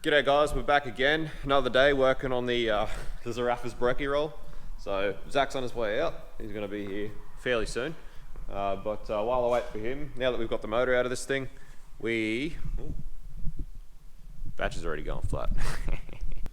G'day guys, we're back again. Another day working on the Zarafa's brekkie roll. So Zach's on his way out. He's going to be here fairly soon. But while I wait for him, now that we've got the motor out of this thing, batch is already going flat.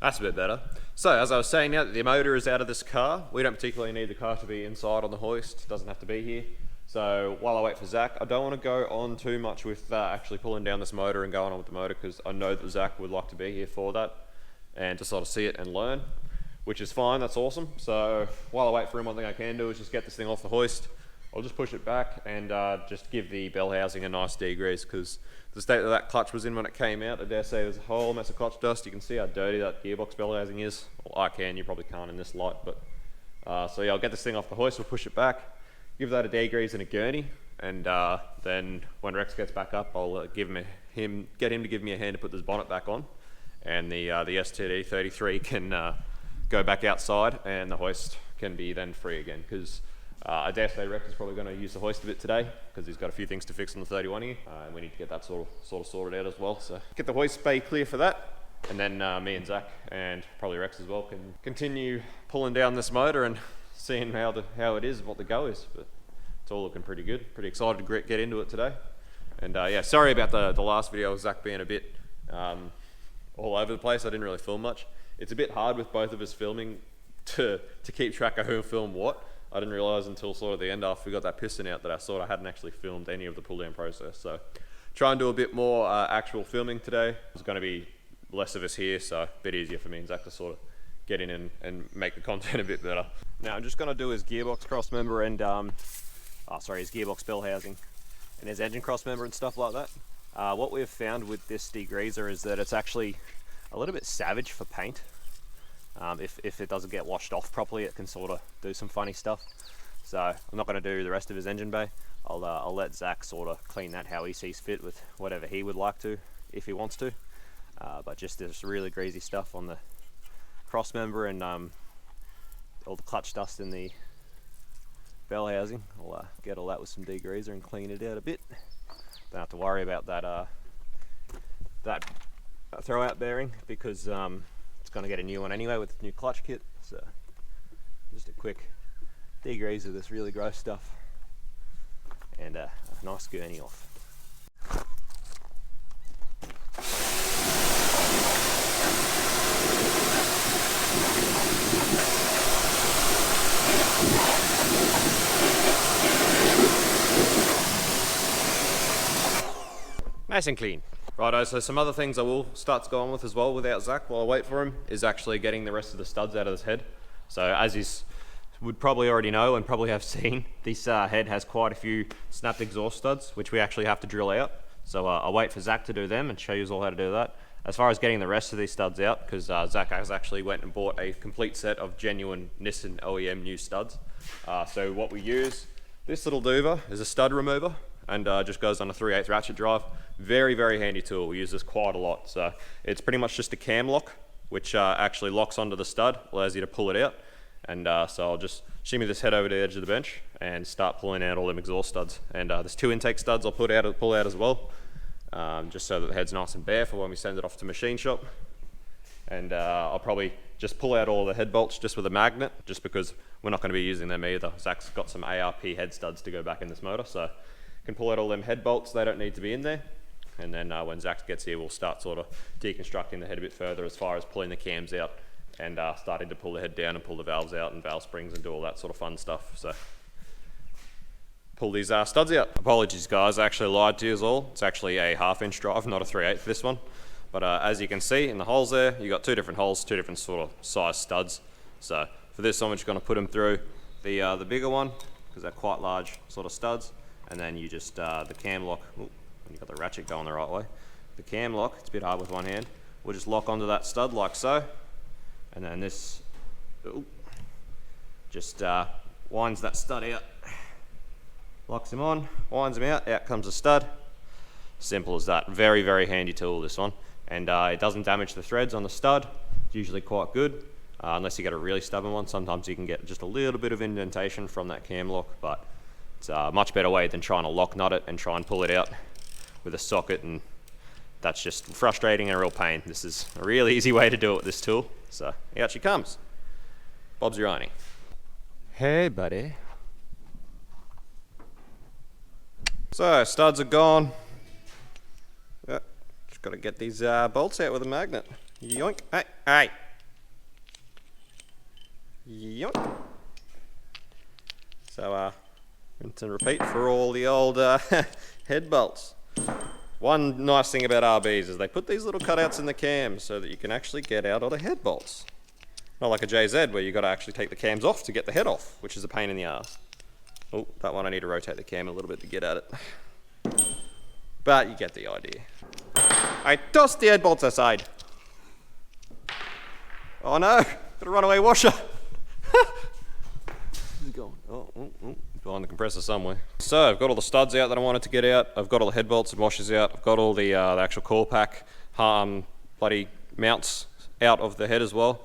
That's a bit better. So as I was saying, now that the motor is out of this car, we don't particularly need the car to be inside on the hoist. It doesn't have to be here. So while I wait for Zach, I don't want to go on too much with actually pulling down this motor and going on with the motor, because I know that Zach would like to be here for that and to sort of see it and learn, which is fine, that's awesome. So while I wait for him, one thing I can do is just get this thing off the hoist. I'll just push it back and just give the bell housing a nice degrease, because the state that clutch was in when it came out, I dare say there's a whole mess of clutch dust. You can see how dirty that gearbox bell housing is. Well, I can, you probably can't in this light, but so yeah, I'll get this thing off the hoist, we'll push it back, give that a degrease and a gurney, and then when Rex gets back up, I'll get him to give me a hand to put this bonnet back on, and the STD 33 can go back outside, and the hoist can be then free again, because I dare say Rex is probably going to use the hoist a bit today, because he's got a few things to fix on the 31 here, and we need to get that sort of sorted out as well. So get the hoist bay clear for that, and then me and Zach, and probably Rex as well, can continue pulling down this motor and seeing how it is and what the go is. But it's all looking pretty good. Pretty excited to get into it today. And yeah, sorry about the last video of Zach being a bit all over the place. I didn't really film much. It's a bit hard with both of us filming to keep track of who filmed what. I didn't realise until sort of the end after we got that piston out that I hadn't actually filmed any of the pull down process. So try and do a bit more actual filming today. There's going to be less of us here, so a bit easier for me and Zach to sort of get in and make the content a bit better. Now I'm just going to do his gearbox cross member and his gearbox bell housing and his engine cross member and stuff like that. What we've found with this degreaser is that it's actually a little bit savage for paint. If it doesn't get washed off properly, it can sort of do some funny stuff. So I'm not going to do the rest of his engine bay. I'll let Zach sort of clean that how he sees fit with whatever he would like to, if he wants to. But just this really greasy stuff on the cross member and all the clutch dust in the bell housing. I'll get all that with some degreaser and clean it out a bit. Don't have to worry about that throwout bearing, because it's going to get a new one anyway with the new clutch kit. So just a quick degrease of this really gross stuff and a nice gurney off. Nice and clean. Righto, so some other things I will start to go on with as well without Zach while I wait for him is actually getting the rest of the studs out of this head. So as you would probably already know and probably have seen, this head has quite a few snapped exhaust studs, which we actually have to drill out. So I'll wait for Zach to do them and show you all how to do that. As far as getting the rest of these studs out, because Zach has actually went and bought a complete set of genuine Nissan OEM new studs. So what we use, this little doover is a stud remover, and just goes on a 3/8 ratchet drive. Very, very handy tool. We use this quite a lot. So it's pretty much just a cam lock, which actually locks onto the stud, allows you to pull it out. And so I'll just shimmy this head over to the edge of the bench and start pulling out all them exhaust studs. And there's 2 intake studs I'll pull out as well, just so that the head's nice and bare for when we send it off to machine shop. And I'll probably just pull out all the head bolts just with a magnet, just because we're not going to be using them either. Zach's got some ARP head studs to go back in this motor, so can pull out all them head bolts. They don't need to be in there. And then when Zach gets here, we'll start sort of deconstructing the head a bit further as far as pulling the cams out and starting to pull the head down and pull the valves out and valve springs and do all that sort of fun stuff. So pull these studs out. Apologies guys, I actually lied to you all. It's actually a 1/2 inch drive, not a 3/8 for this one. But as you can see in the holes there, you got 2 different holes, 2 different sort of size studs. So for this one, we're just going to put them through the bigger one, because they're quite large sort of studs. And then you just, the cam lock, when you've got the ratchet going the right way, the cam lock, it's a bit hard with one hand, we'll just lock onto that stud like so. And then this just winds that stud out, locks him on, winds him out comes the stud. Simple as that. Very, very handy tool, this one. And it doesn't damage the threads on the stud. It's usually quite good, unless you get a really stubborn one. Sometimes you can get just a little bit of indentation from that cam lock, but it's a much better way than trying to lock nut it and try and pull it out with a socket and that's just frustrating and a real pain. This is a real easy way to do it with this tool. So out she comes. Bob's your auntie. Hey buddy. So studs are gone. Just got to get these bolts out with a magnet. Yoink. Hey, hey. Yoink. So rinse and repeat for all the old head bolts. One nice thing about RBs is they put these little cutouts in the cams so that you can actually get out all the head bolts. Not like a JZ where you've got to actually take the cams off to get the head off, which is a pain in the ass. Oh, that one I need to rotate the cam a little bit to get at it. But you get the idea. I tossed the head bolts aside. Oh no, got a runaway washer. Where's it going? Oh, behind the compressor somewhere. So I've got all the studs out that I wanted to get out. I've got all the head bolts and washers out. I've got all the actual core pack bloody mounts out of the head as well.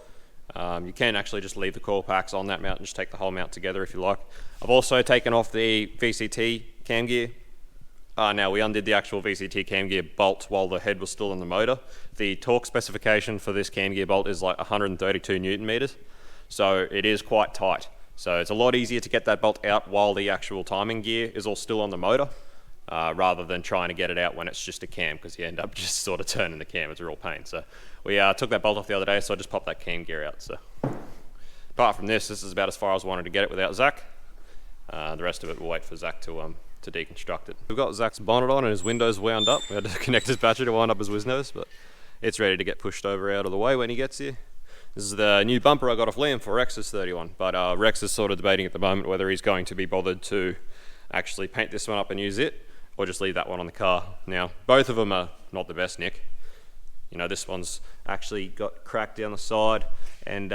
You can actually just leave the core packs on that mount and just take the whole mount together if you like. I've also taken off the VCT cam gear. Now we undid the actual VCT cam gear bolt while the head was still in the motor. The torque specification for this cam gear bolt is like 132 Newton meters. So it is quite tight. So it's a lot easier to get that bolt out while the actual timing gear is all still on the motor, rather than trying to get it out when it's just a cam, because you end up just sort of turning the cam. It's a real pain. So we took that bolt off the other day, so I just popped that cam gear out. So apart from this is about as far as I wanted to get it without Zach. The rest of it we'll wait for Zach to deconstruct it. We've got Zach's bonnet on and his windows wound up. We had to connect his battery to wind up his windows, but it's ready to get pushed over out of the way when he gets here. This is the new bumper I got off Liam for Rex's 31, but Rex is sort of debating at the moment whether he's going to be bothered to actually paint this one up and use it, or just leave that one on the car. Now, both of them are not the best, Nick. You know, this one's actually got cracked down the side, and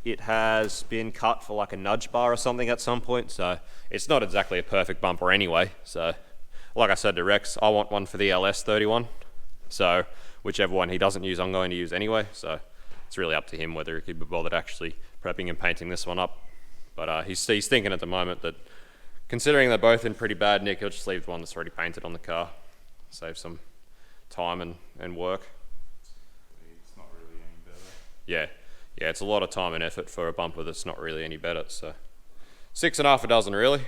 it has been cut for like a nudge bar or something at some point, so it's not exactly a perfect bumper anyway. So, like I said to Rex, I want one for the LS31, so whichever one he doesn't use, I'm going to use anyway, so it's really up to him whether he could be bothered actually prepping and painting this one up. But he's thinking at the moment that, considering they're both in pretty bad nick, he'll just leave the one that's already painted on the car. Save some time and work. It's not really any better. Yeah, it's a lot of time and effort for a bumper that's not really any better. So 6.5 a dozen really,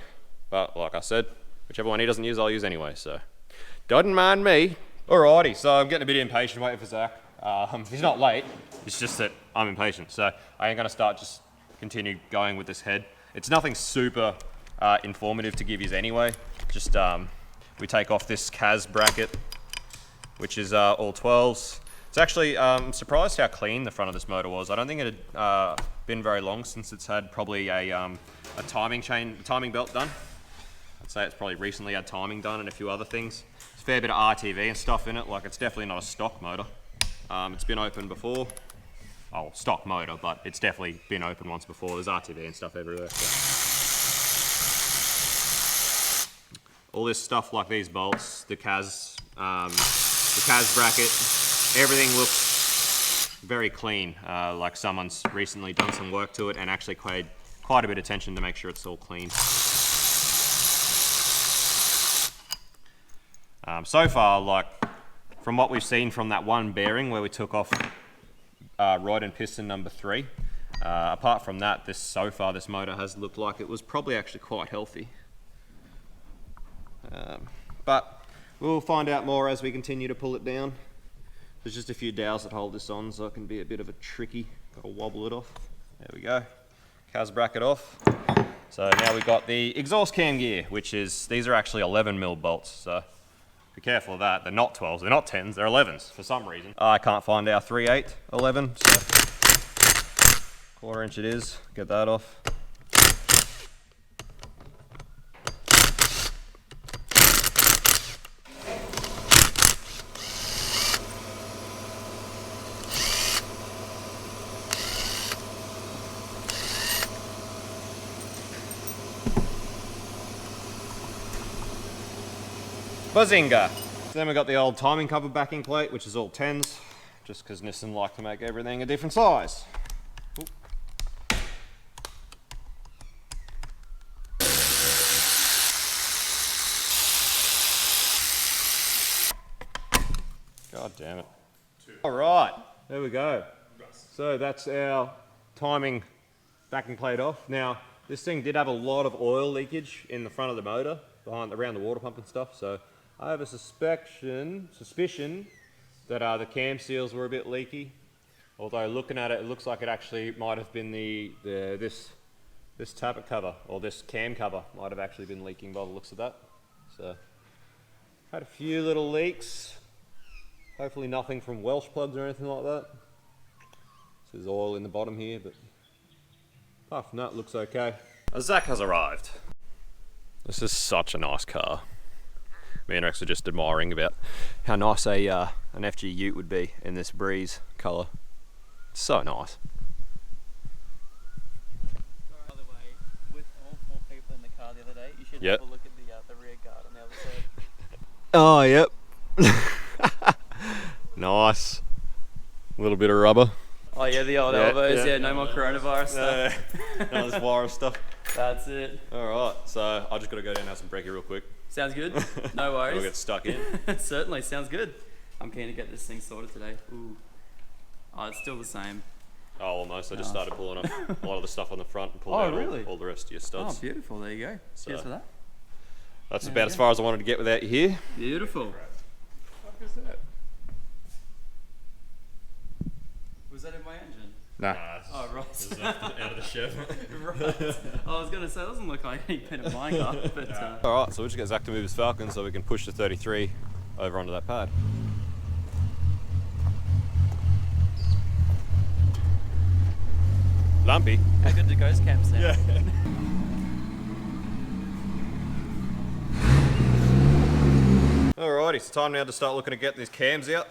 but like I said, whichever one he doesn't use, I'll use anyway. So doesn't mind me. Alrighty, so I'm getting a bit impatient waiting for Zach. He's not late, it's just that I'm impatient. So I am going to just continue going with this head. It's nothing super informative to give you anyway. Just we take off this CAS bracket, which is all 12s. It's actually, I'm surprised how clean the front of this motor was. I don't think it had been very long since it's had probably a timing belt done. I'd say it's probably recently had timing done and a few other things. There's a fair bit of RTV and stuff in it, like it's definitely not a stock motor. It's been opened before. Oh, stock motor, but it's definitely been opened once before. There's RTV and stuff everywhere. So. All this stuff like these bolts, the CAS bracket, everything looks very clean. Like someone's recently done some work to it and actually paid quite a bit of attention to make sure it's all clean. So far, like from what we've seen from that one bearing where we took off rod and piston number 3, apart from that, so far this motor has looked like it was probably actually quite healthy. But we'll find out more as we continue to pull it down. There's just a few dowels that hold this on, so it can be a bit of a tricky, gotta wobble it off. There we go, CAS bracket off. So now we've got the exhaust cam gear, these are actually 11mm bolts, so be careful of that. They're not 12s, they're not 10s, they're 11s for some reason. I can't find our 3/8 11, so 1/4 inch it is, get that off. Bazinga! Then we've got the old timing cover backing plate, which is all 10s, just because Nissan like to make everything a different size. Ooh. God damn it. All right, there we go. So that's our timing backing plate off. Now, this thing did have a lot of oil leakage in the front of the motor, around the water pump and stuff, so I have a suspicion that the cam seals were a bit leaky. Although looking at it, it looks like it actually might have been this tappet cover, or this cam cover might have actually been leaking by the looks of that. So, had a few little leaks. Hopefully nothing from Welsh plugs or anything like that. There's oil in the bottom here, but apart from that, it looks okay. Zach has arrived. This is such a nice car. Me and Rex are just admiring about how nice an FG Ute would be in this breeze colour. It's so nice. By the way, with all 4 people in the car the other day, you should have a look at the rear guard on the other side. Oh, yep. Nice. A little bit of rubber. Oh yeah, the old elbows. Yeah, no more coronavirus stuff. No, this virus stuff. That's it. All right, so I just got to go down and have some brekkie real quick. Sounds good. No worries. We'll get stuck in. Certainly, sounds good. I'm keen to get this thing sorted today. Ooh. Oh, it's still the same. Oh, almost. I just started pulling up a lot of the stuff on the front and pulled out all the rest of your studs. Oh, beautiful. There you go. So, cheers for that. That's about as far as I wanted to get without you here. Beautiful. What the fuck is that? Was that in my engine? Nah. Oh, right. It's out of the shed. Right. I was going to say, it doesn't look like any pen of my car, but... Alright, so we'll just get Zach to move his Falcon so we can push the 33 over onto that pad. Lumpy. How good do ghost cams sound? Yeah. Alrighty, it's time now to start looking to get these cams out.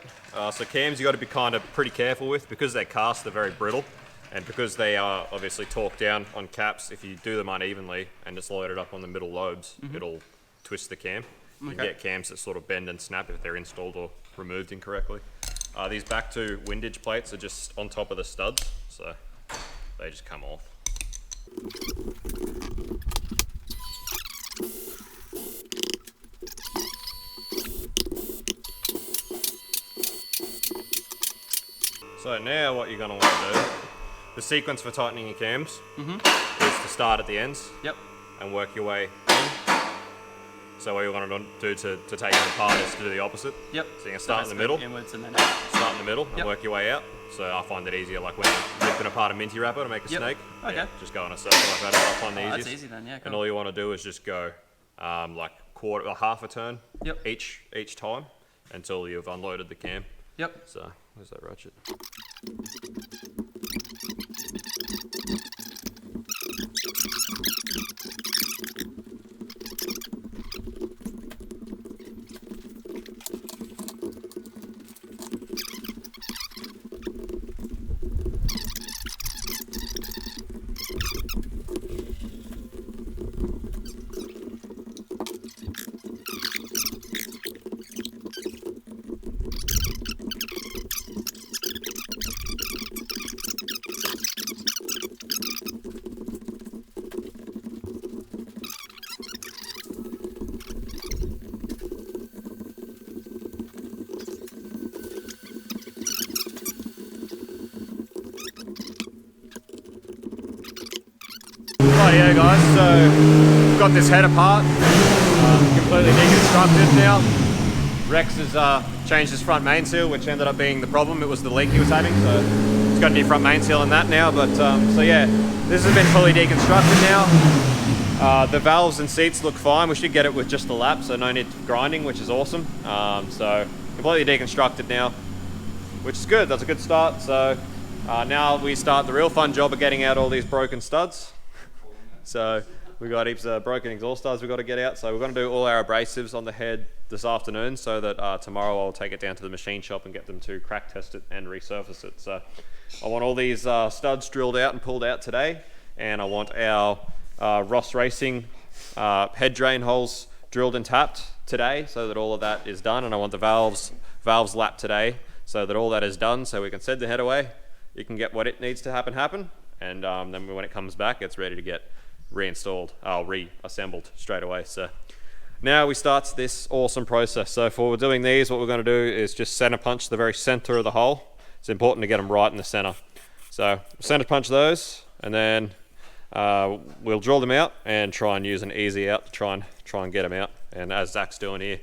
So cams you got to be kind of pretty careful with because they're cast, they're very brittle. And because they are obviously torqued down on caps, if you do them unevenly and just load it up on the middle lobes, it'll twist the cam. You can get cams that sort of bend and snap if they're installed or removed incorrectly. These back 2 windage plates are just on top of the studs, so they just come off. So now what you're going to want to do, the sequence for tightening your cams is to start at the ends and work your way in. So what you want to do to take them apart is to do the opposite. So you're going to start in the middle, Inwards and then start in the middle and work your way out. So I find it easier like when you're ripping apart a minty wrapper to make a snake. Okay. Yeah, just go in a circle like that, I find the easiest. That's easy then, yeah. Cool. And all you want to do is just go like half a turn each time until you've unloaded the cam. So, where's that ratchet? Rightio guys, so we've got this header part completely deconstructed now. Rex has changed his front main seal, which ended up being the problem. It was the leak he was having, so he's got a new front main seal in that now. But so yeah, this has been fully deconstructed now. The valves and seats look fine. We should get it with just the lap, so no need for grinding, which is awesome. So completely deconstructed now, which is good. That's a good start. So now we start the real fun job of getting out all these broken studs. So we got heaps of broken exhaust studs we've got to get out. So we're going to do all our abrasives on the head this afternoon so that tomorrow I'll take it down to the machine shop and get them to crack test it and resurface it. So I want all these studs drilled out and pulled out today, and I want our Ross Racing head drain holes drilled and tapped today so that all of that is done, and I want the valves lapped today so that all that is done so we can send the head away. You can get what it needs to happen, and then when it comes back it's ready to get reassembled straight away. So Now we start this awesome process. So for we're doing these, what we're going to do is just center punch the very center of the hole. It's important to get them right in the center. So center punch those, and then we'll drill them out and try and use an easy out to try and get them out. And as Zach's doing here,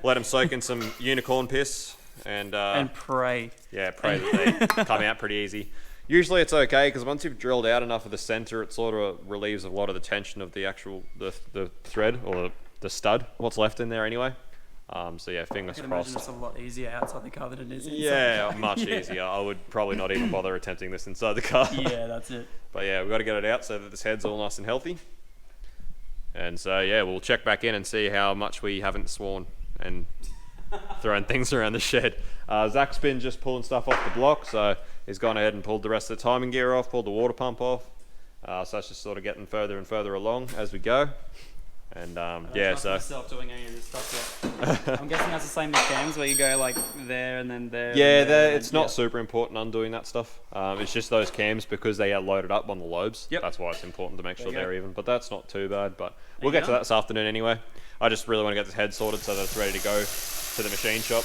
let them soak in some unicorn piss and pray. Yeah, pray that they come out pretty easy. Usually it's okay because once you've drilled out enough of the center, it sort of relieves a lot of the tension of the actual the thread or the stud. What's left in there anyway. So yeah, fingers I can crossed. imagine it's a lot easier outside the car than it is inside. Yeah, much easier. I would probably not even bother attempting this inside the car. Yeah, that's it. But yeah, we've got to get it out so that this head's all nice and healthy. And so yeah, we'll check back in and see how much we haven't sworn and throwing things around the shed. Zach's been just pulling stuff off the block, so he's gone ahead and pulled the rest of the timing gear off, pulled the water pump off. So that's just sort of getting further and further along as we go. And yeah, so myself doing any of this stuff yet. I'm guessing that's the same as cams where you go like there and then there. Yeah, and there, it's not super important undoing that stuff. It's just those cams because they are loaded up on the lobes. Yep. That's why it's important to make sure There you they're go. even. But that's not too bad. But we'll you get to go. that this afternoon anyway. I just really want to get this head sorted so that it's ready to go to the machine shop.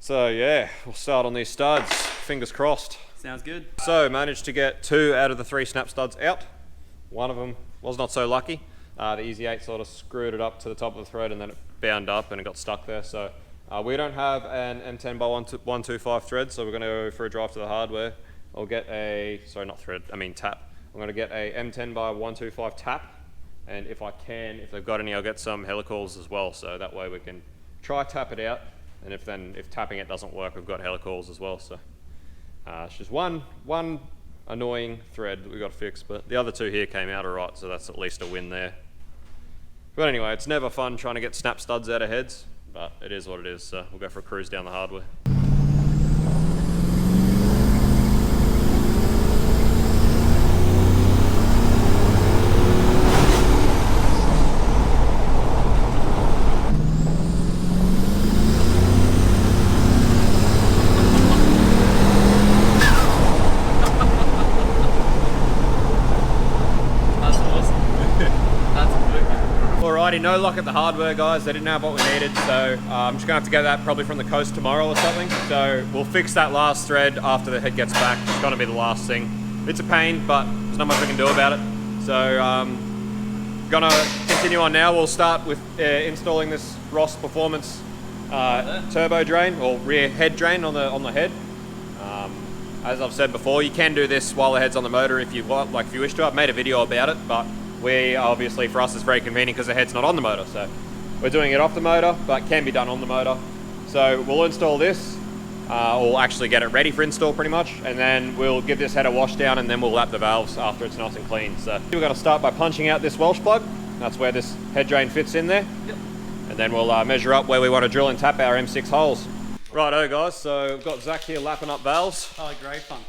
So yeah, we'll start on these studs. Fingers crossed. Sounds good. So managed to get 2 out of the 3 snap studs out. One of them was not so lucky. The Easy 8 sort of screwed it up to the top of the thread and then it bound up and it got stuck there. So we don't have an M10 by 125 thread, so we're going to go for a drive to the hardware. I'll get a, sorry, not thread, I mean tap. I'm going to get a M10 by 125 tap, and if I can, if they've got any, I'll get some helicoils as well, so that way we can try tap it out, and if tapping it doesn't work, we've got helicoils as well. So it's just one annoying thread that we got to fix, but the other 2 here came out alright, so that's at least a win there. But anyway, it's never fun trying to get snap studs out of heads, but it is what it is, so we'll go for a cruise down the hardware. Alrighty, no luck at the hardware, guys. They didn't have what we needed, so I'm just gonna have to get that probably from the coast tomorrow or something. So we'll fix that last thread after the head gets back. It's gonna be the last thing. It's a pain, but there's not much we can do about it. So gonna continue on now. We'll start with installing this Ross Performance turbo drain or rear head drain on the head. As I've said before, you can do this while the head's on the motor if you want, like if you wish to. I've made a video about it, but we obviously, for us, it's very convenient because the head's not on the motor. So we're doing it off the motor, but can be done on the motor. So we'll install this, or actually get it ready for install pretty much, and then we'll give this head a wash down, and then we'll lap the valves after it's nice and clean. So we're going to start by punching out this Welsh plug. That's where this head drain fits in there. Yep. And then we'll measure up where we want to drill and tap our M6 holes. Righto guys, so we've got Zach here lapping up valves. Oh, great fun.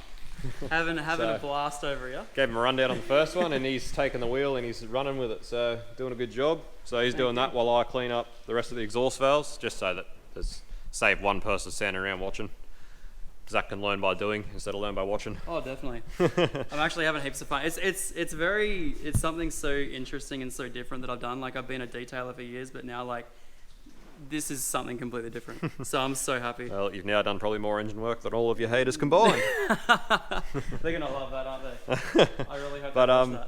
having a blast over here. Gave him a rundown on the first one, and he's taken the wheel and he's running with it, so doing a good job. So he's doing that while I clean up the rest of the exhaust valves, just so that there's save one person standing around watching. Zach can learn by doing instead of learn by watching. Oh, definitely. I'm actually having heaps of fun. It's something so interesting and so different that I've done. Like I've been a detailer for years, but now like this is something completely different. So I'm so happy. Well, you've now done probably more engine work than all of your haters combined. They're gonna love that, aren't they? I really hope they watch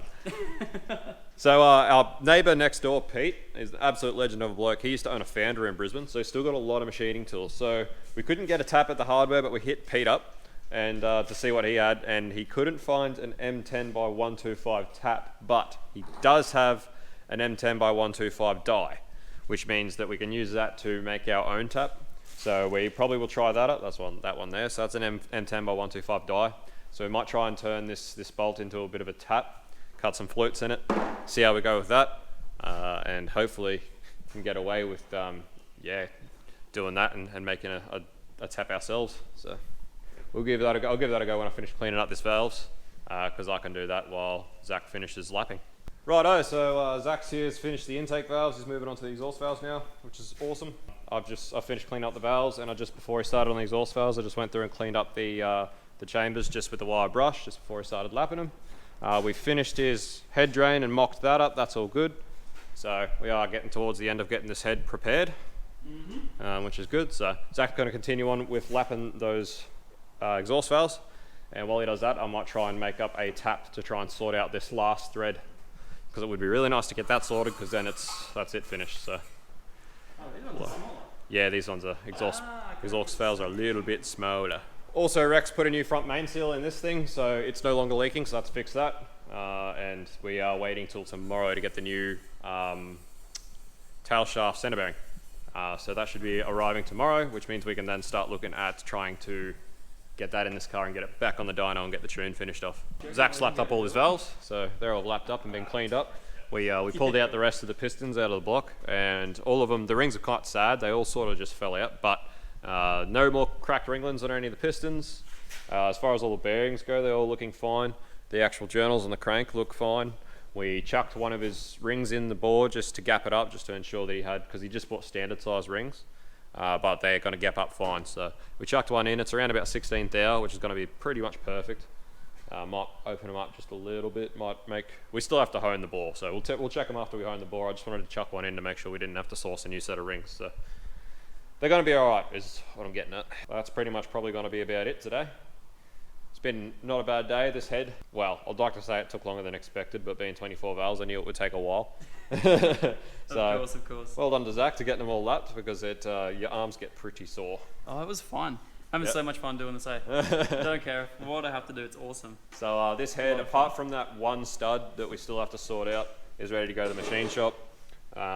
that. So our neighbour next door, Pete, is an absolute legend of a bloke. He used to own a foundry in Brisbane, so he's still got a lot of machining tools. So we couldn't get a tap at the hardware, but we hit Pete up and to see what he had, and he couldn't find an M10 by 125 tap, but he does have an M10 by 125 die, which means that we can use that to make our own tap. So we probably will try that up. That's that one there. So that's an M10 by 125 die. So we might try and turn this bolt into a bit of a tap, cut some flutes in it, see how we go with that, and hopefully can get away with doing that and making a tap ourselves. So we'll give that a go. I'll give that a go when I finish cleaning up this valves, because I can do that while Zach finishes lapping. Righto, so Zach's here's finished the intake valves. He's moving on to the exhaust valves now, which is awesome. I finished cleaning up the valves, and before he started on the exhaust valves, I just went through and cleaned up the chambers just with the wire brush, just before he started lapping them. We finished his head drain and mocked that up. That's all good. So we are getting towards the end of getting this head prepared, which is good. So Zach's going to continue on with lapping those exhaust valves. And while he does that, I might try and make up a tap to try and sort out this last thread, because it would be really nice to get that sorted, because then that's it finished. So these ones are smaller. yeah, these ones are exhaust valves are a little bit smaller. Also, Rex put a new front main seal in this thing, so it's no longer leaking, so let's fix that. And we are waiting till tomorrow to get the new tail shaft center bearing. So that should be arriving tomorrow, which means we can then start looking at trying to get that in this car and get it back on the dyno and get the tune finished off. Zach slapped up all his valves, so they're all lapped up and been cleaned up. We pulled out the rest of the pistons out of the block, and all of them, the rings are quite sad, they all sort of just fell out, but no more cracked ringlings on any of the pistons. As far as all the bearings go, they're all looking fine. The actual journals on the crank look fine. We chucked one of his rings in the bore just to gap it up, just to ensure that he had, because he just bought standard size rings, but they're going to gap up fine. So we chucked one in, it's around about 16 thou, which is going to be pretty much perfect. Might open them up just a little bit, we still have to hone the bore, so we'll check them after we hone the bore. I just wanted to chuck one in to make sure we didn't have to source a new set of rings. So they're going to be alright, is what I'm getting at. That's pretty much probably going to be about it today. It's been not a bad day, this head. Well, I'd like to say it took longer than expected, but being 24 valves, I knew it would take a while. So, of course. well done to Zach to getting them all lapped, because your arms get pretty sore. Oh, it was fun. I'm having so much fun doing this, eh? I don't care. What I have to do, it's awesome. So this head, apart from that one stud that we still have to sort out, is ready to go to the machine shop.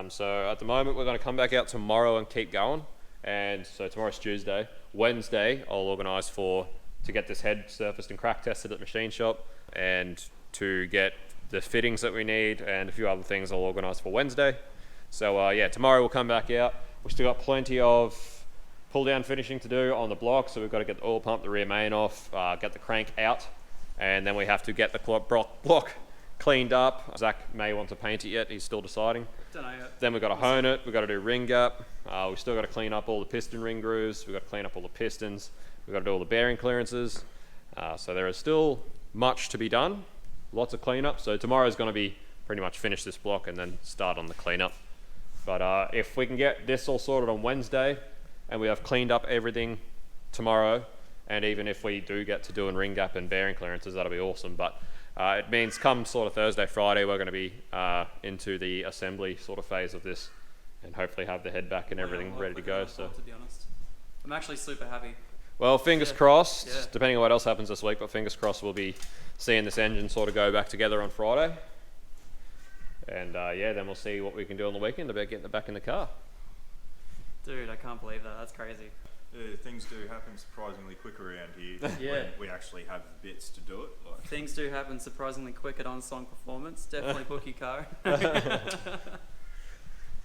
So at the moment, we're going to come back out tomorrow and keep going. And so tomorrow's Tuesday. Wednesday, I'll organise to get this head surfaced and crack tested at the machine shop, and to get the fittings that we need and a few other things I'll organise for Wednesday. So yeah, tomorrow we'll come back out. We've still got plenty of pull down finishing to do on the block, so we've got to get the oil pump, the rear main off, get the crank out, and then we have to get the block cleaned up. Zach may want to paint it yet, he's still deciding. Don't know yet. Then we've got to hone it, we've got to do ring gap, we've still got to clean up all the piston ring grooves, we've got to clean up all the pistons, we've got to do all the bearing clearances. So there is still much to be done, lots of cleanup. So tomorrow's going to be pretty much finish this block and then start on the cleanup. But if we can get this all sorted on Wednesday and we have cleaned up everything tomorrow, and even if we do get to doing ring gap and bearing clearances, that'll be awesome. But it means come sort of Thursday, Friday, we're going to be into the assembly sort of phase of this, and hopefully have the head back and everything ready to go. So to be honest, I'm actually super happy. Well, fingers crossed, depending on what else happens this week, but fingers crossed we'll be seeing this engine sort of go back together on Friday. And yeah, then we'll see what we can do on the weekend about getting it back in the car. Dude, I can't believe that. That's crazy. Yeah, things do happen surprisingly quick around here. Yeah. When we actually have the bits to do it. Like. Things do happen surprisingly quick at On-Song Performance. Definitely book your car. But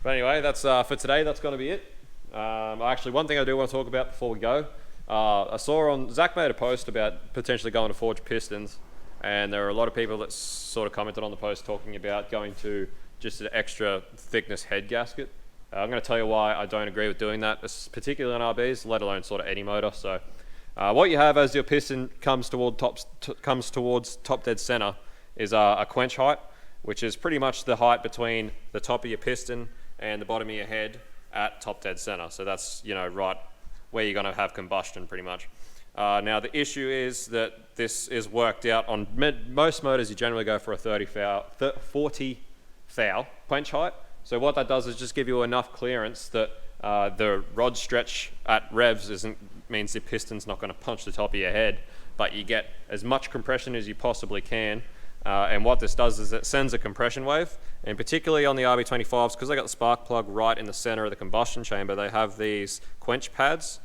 anyway, that's for today. That's going to be it. Actually, one thing I do want to talk about before we go. I saw Zach made a post about potentially going to forge pistons, and there are a lot of people that sort of commented on the post talking about going to just an extra thickness head gasket. I'm going to tell you why I don't agree with doing that, particularly on RBs, let alone sort of any motor. So what you have as your piston comes towards top dead center is a quench height, which is pretty much the height between the top of your piston and the bottom of your head at top dead center. So that's, you know, right where you're going to have combustion pretty much. Now the issue is that this is worked out on most motors. You generally go for a 40 thou quench height. So what that does is just give you enough clearance that the rod stretch at revs means the piston's not going to punch the top of your head, but you get as much compression as you possibly can. And what this does is it sends a compression wave, and particularly on the RB25s, because they got the spark plug right in the center of the combustion chamber, they have these quench pads,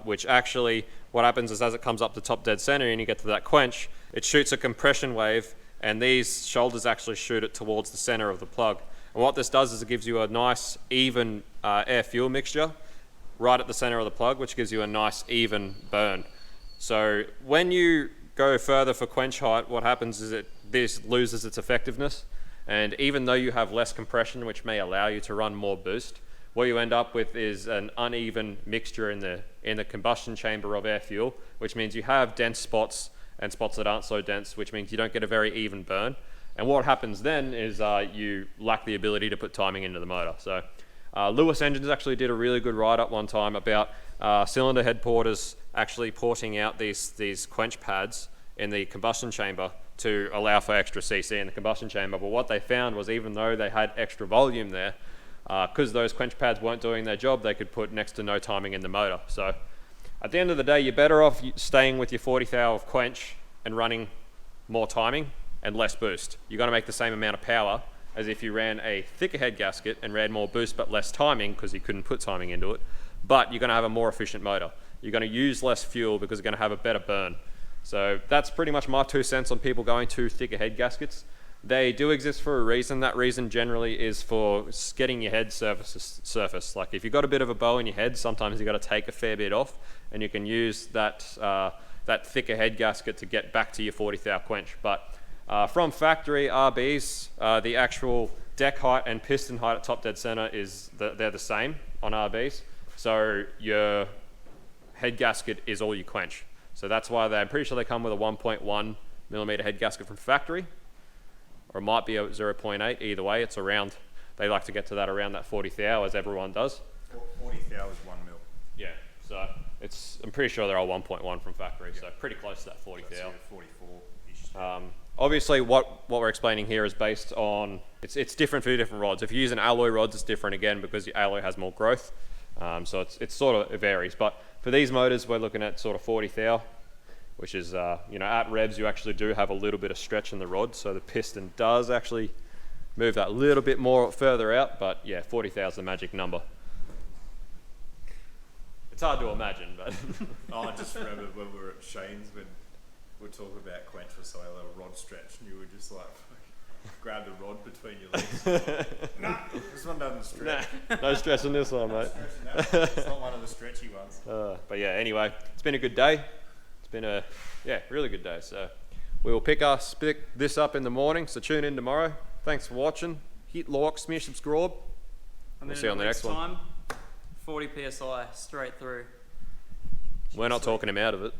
which actually, what happens is as it comes up to top dead center and you get to that quench, it shoots a compression wave, and these shoulders actually shoot it towards the center of the plug. And what this does is it gives you a nice even air-fuel mixture right at the center of the plug, which gives you a nice even burn. So when you go further for quench height, what happens is this loses its effectiveness, and even though you have less compression, which may allow you to run more boost, what you end up with is an uneven mixture in the combustion chamber of air fuel, which means you have dense spots and spots that aren't so dense, which means you don't get a very even burn. And what happens then is you lack the ability to put timing into the motor. So Lewis Engines actually did a really good write-up one time about cylinder head porters actually porting out these quench pads in the combustion chamber to allow for extra CC in the combustion chamber. But what they found was, even though they had extra volume there, because those quench pads weren't doing their job, they could put next to no timing in the motor. So at the end of the day, you're better off staying with your 40 thou of quench and running more timing and less boost. You're going to make the same amount of power as if you ran a thicker head gasket and ran more boost but less timing, because you couldn't put timing into it. But you're going to have a more efficient motor. You're going to use less fuel because you're going to have a better burn. So that's pretty much my 2 cents on people going to thicker head gaskets. They do exist for a reason. That reason generally is for getting your head surface. Like if you've got a bit of a bow in your head, sometimes you've got to take a fair bit off, and you can use that thicker head gasket to get back to your 40 thou quench. But from factory RBs, the actual deck height and piston height at top dead center they're the same on RBs. So your head gasket is all you quench. So that's why I'm pretty sure they come with a 1.1 millimeter head gasket from factory, or it might be a 0.8. Either way, it's around. They like to get to that around that 40 thou, as everyone does. 40 thou is 1 mil. Yeah. So I'm pretty sure they're all 1.1 from factory. Yeah. So pretty close to that 40 thou. 44-ish. Obviously, what we're explaining here is based on, it's different for different rods. If you use an alloy rods, it's different again because your alloy has more growth. So it's sort of, it varies. But for these motors, we're looking at sort of 40 thou, which is, at revs, you actually do have a little bit of stretch in the rod. So the piston does actually move that little bit more further out. But yeah, 40 thou is the magic number. It's hard to imagine, but. I just remember when we were at Shane's, when we were talking about quench for say a little rod stretch, and you were just like, grab the rod between your legs. Nah, this one doesn't stretch. Nah, no stretch on this one, mate. It's not one of the stretchy ones. But yeah, anyway, it's been a good day. It's been a really good day. So we will pick this up in the morning. So tune in tomorrow. Thanks for watching. Hit like, smash, subscribe. And We'll then see you on the next one. time, 40 psi straight through. We're not talking him out of it.